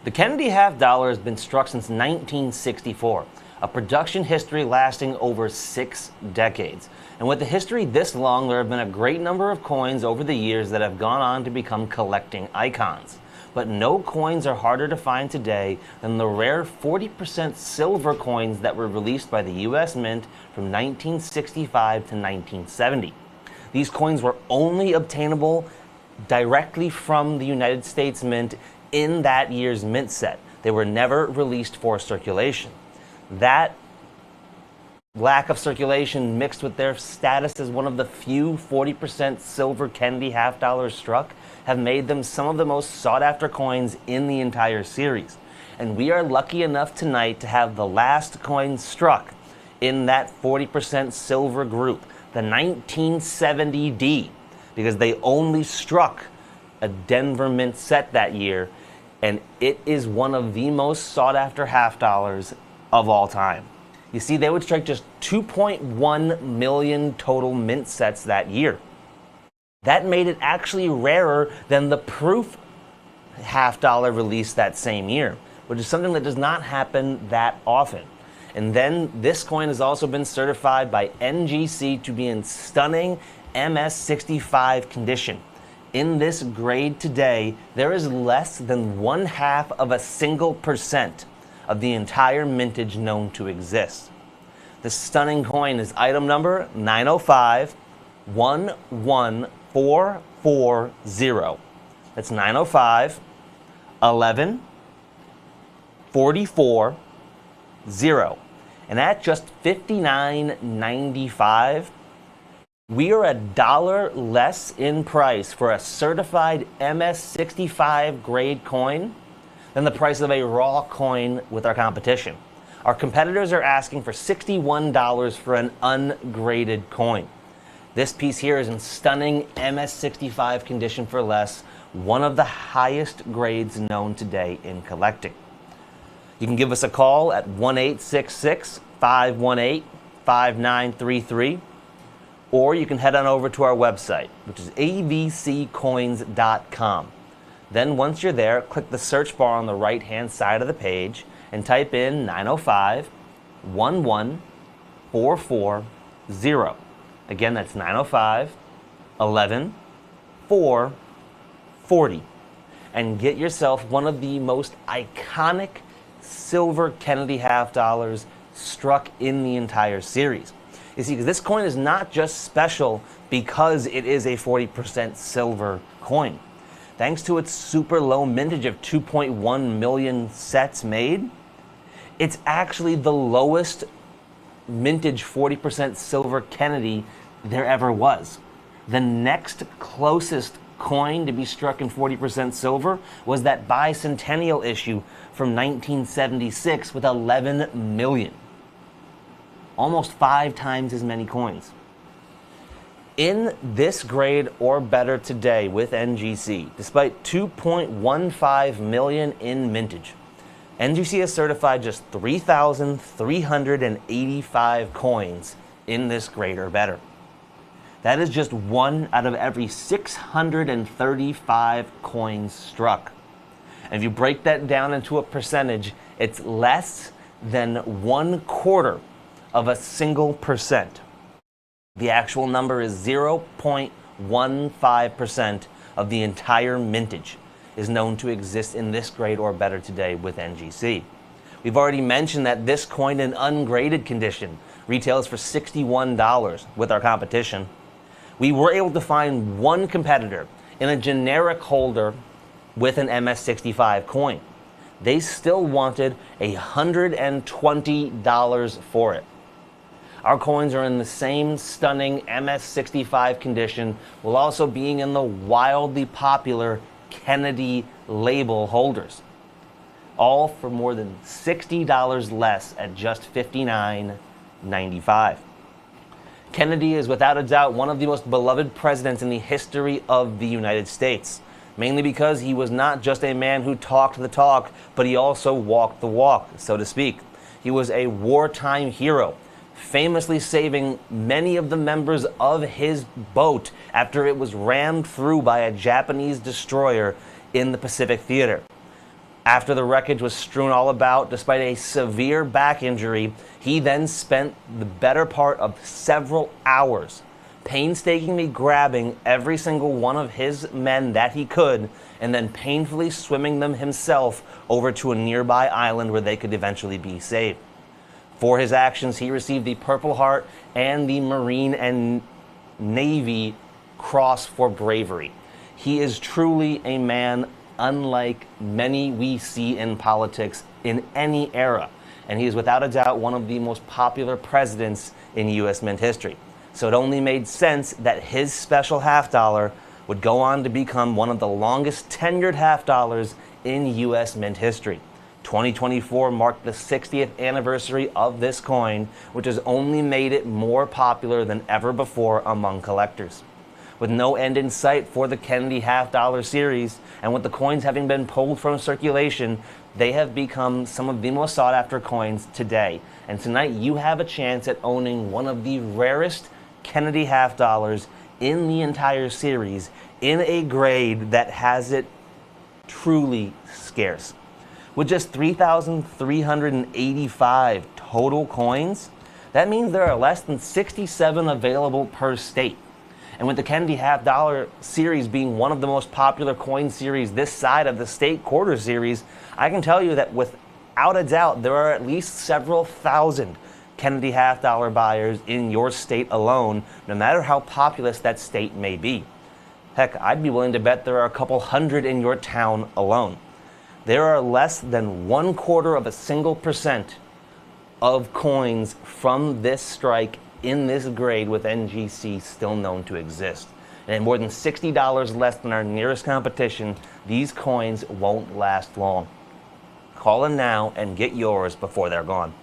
The Kennedy half dollar has been struck since 1964, a production history lasting over 6 decades. And with a history this long, there have been a great number of coins over the years that have gone on to become collecting icons. But no coins are harder to find today than the rare 40% silver coins that were released by the U.S. Mint from 1965 to 1970. These coins were only obtainable directly from the United States Mint in that year's mint set. They were never released for circulation. That lack of circulation mixed with their status as one of the few 40% silver Kennedy half dollars struck have made them some of the most sought after coins in the entire series. And we are lucky enough tonight to have the last coin struck in that 40% silver group, the 1970D, because they only struck a Denver Mint set that year, and it is one of the most sought after half dollars of all time. You see, they would strike just 2.1 million total mint sets that year. That made it actually rarer than the proof half dollar released that same year, which is something that does not happen that often. And then this coin has also been certified by NGC to be in stunning MS65 condition. In this grade today, there is less than 0.5% of the entire mintage known to exist. The stunning coin is item number 90511440. That's 905 11 44 0. And at just $59.95, we are $1 less in price for a certified MS65 grade coin than the price of a raw coin with our competition. Our competitors are asking for $61 for an ungraded coin. This piece here is in stunning MS65 condition for less, one of the highest grades known today in collecting. You can give us a call at 1-866-518-5933, or you can head on over to our website, which is avccoins.com. Then once you're there, click the search bar on the right-hand side of the page and type in 905-11-440. Again, that's 905-11-440. And get yourself one of the most iconic silver Kennedy half dollars struck in the entire series. You see, because this coin is not just special because it is a 40% silver coin. Thanks to its super low mintage of 2.1 million sets made, it's actually the lowest mintage 40% silver Kennedy there ever was. The next closest coin to be struck in 40% silver was that bicentennial issue from 1976 with 11 million. Almost 5 times as many coins. In this grade or better today with NGC, despite 2.15 million in mintage, NGC has certified just 3,385 coins in this grade or better. That is just 1 out of every 635 coins struck. And if you break that down into a percentage, it's less than 1/4 of a single percent. The actual number is 0.15% of the entire mintage is known to exist in this grade or better today with NGC. We've already mentioned that this coin in ungraded condition retails for $61 with our competition. We were able to find one competitor in a generic holder with an MS65 coin. They still wanted $120 for it. Our coins are in the same stunning MS65 condition, while also being in the wildly popular Kennedy label holders. All for more than $60 less at just $59.95. Kennedy is without a doubt one of the most beloved presidents in the history of the United States, mainly because he was not just a man who talked the talk, but he also walked the walk, so to speak. He was a wartime hero, famously saving many of the members of his boat after it was rammed through by a Japanese destroyer in the Pacific Theater. After the wreckage was strewn all about, despite a severe back injury, he then spent the better part of several hours painstakingly grabbing every single one of his men that he could, and then painfully swimming them himself over to a nearby island where they could eventually be saved. For his actions, he received the Purple Heart and the Marine and Navy Cross for bravery. He is truly a man unlike many we see in politics in any era, and he is without a doubt one of the most popular presidents in U.S. Mint history. So it only made sense that his special half dollar would go on to become one of the longest tenured half dollars in U.S. Mint history. 2024 marked the 60th anniversary of this coin, which has only made it more popular than ever before among collectors. With no end in sight for the Kennedy half dollar series, and with the coins having been pulled from circulation, they have become some of the most sought after coins today. And tonight you have a chance at owning one of the rarest Kennedy half dollars in the entire series in a grade that has it truly scarce. With just 3,385 total coins, that means there are less than 67 available per state. And with the Kennedy half dollar series being one of the most popular coin series this side of the state quarter series, I can tell you that without a doubt there are at least several thousand Kennedy half dollar buyers in your state alone, no matter how populous that state may be. Heck, I'd be willing to bet there are a couple hundred in your town alone. There are less than 0.25% of coins from this strike in this grade with NGC still known to exist. And at more than $60 less than our nearest competition, these coins won't last long. Call in now and get yours before they're gone.